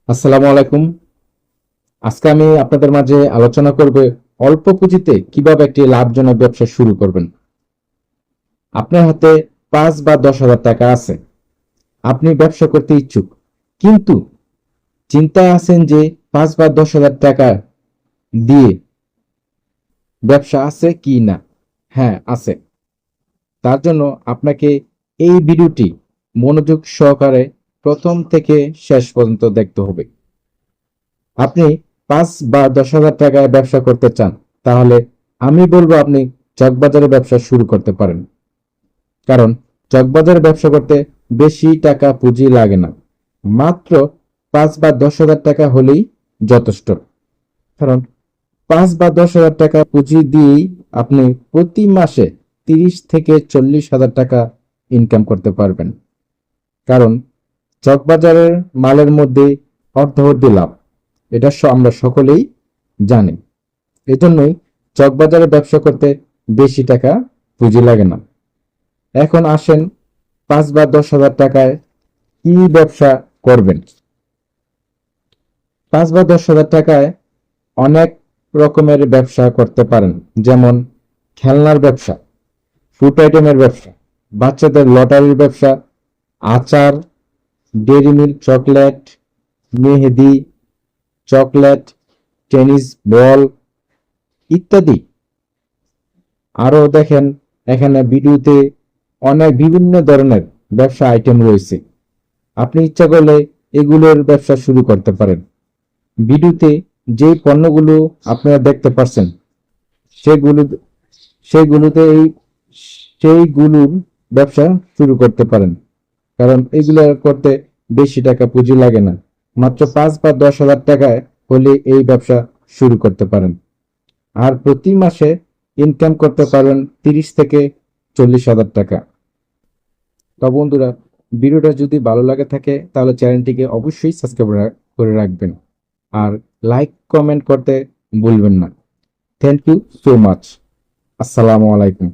আসসালামু আলাইকুম। আজকে আমি আপনাদের মাঝে আলোচনা করব অল্প পুঁজিতে কিভাবে একটি লাভজনক ব্যবসা শুরু করবেন। আপনার হাতে ৫ বা ১০ হাজার টাকা আছে, আপনি ব্যবসা করতে ইচ্ছুক, কিন্তু চিন্তায় আছেন যে ৫ বা ১০ হাজার টাকা দিয়ে ব্যবসা আছে কি না। হ্যাঁ, আছে। তার জন্য আপনাকে এই ভিডিওটি মনোযোগ সহকারে প্রথম থেকে শেষ পর্যন্ত দেখতে হবে। আপনি ৫ বা ১০ হাজার টাকায় ব্যবসা করতে চান, তাহলে আমি বলবো আপনি চকবাজারে ব্যবসা শুরু করতে পারেন। কারণ চকবাজারে ব্যবসা করতে বেশি টাকা পুঁজি লাগে না, মাত্র ৫ বা ১০ হাজার টাকা হলেই যথেষ্ট। কারণ ৫ বা ১০ হাজার টাকা পুঁজি দিয়েই আপনি প্রতি মাসে ৩০ থেকে ৪০ হাজার টাকা ইনকাম করতে পারবেন। কারণ চকবাজারের মালের মধ্যে অর্ধবর্তী লাভ, এটা আমরা সকলেই জানি। এজন্যই চকবাজারে ব্যবসা করতে বেশি টাকা পুঁজি লাগে না। এখন আসেন ৫ বা ১০ হাজার টাকায় কি ব্যবসা করবেন। ৫ বা ১০ হাজার টাকায় অনেক রকমের ব্যবসা করতে পারেন, যেমন খেলনার ব্যবসা, ফুড আইটেমের ব্যবসা, বাচ্চাদের লটারির ব্যবসা, আচার, ডেইরি মিল্ক চকলেট, মেহেদি, চকলেট, টেনিস বল ইত্যাদি। আরো দেখেন, এখানে ভিডিওতে অনেক বিভিন্ন ধরনের ব্যবসা আইটেম রয়েছে। আপনি ইচ্ছা করলে এগুলোর ব্যবসা শুরু করতে পারেন। ভিডিওতে যে পণ্যগুলো আপনারা দেখতে পাচ্ছেন, সেগুলো সেগুলোতে সেইগুলোর ব্যবসা শুরু করতে পারেন। কারণ এগুলো করতে বেশি টাকা পুঁজি লাগে না, মাত্র ৫ বা ১০ হাজার টাকায় হলে এই ব্যবসা শুরু করতে পারেন। আর প্রতি মাসে ইনকাম করতে পারবেন ৩০ থেকে ৪০ হাজার টাকা। তো বন্ধুরা, ভিডিওটা যদি ভালো লাগে থাকে তাহলে চ্যানেলটিকে অবশ্যই সাবস্ক্রাইব করে রাখবেন, আর লাইক কমেন্ট করতে ভুলবেন না। Thank you so much. আসসালামু আলাইকুম।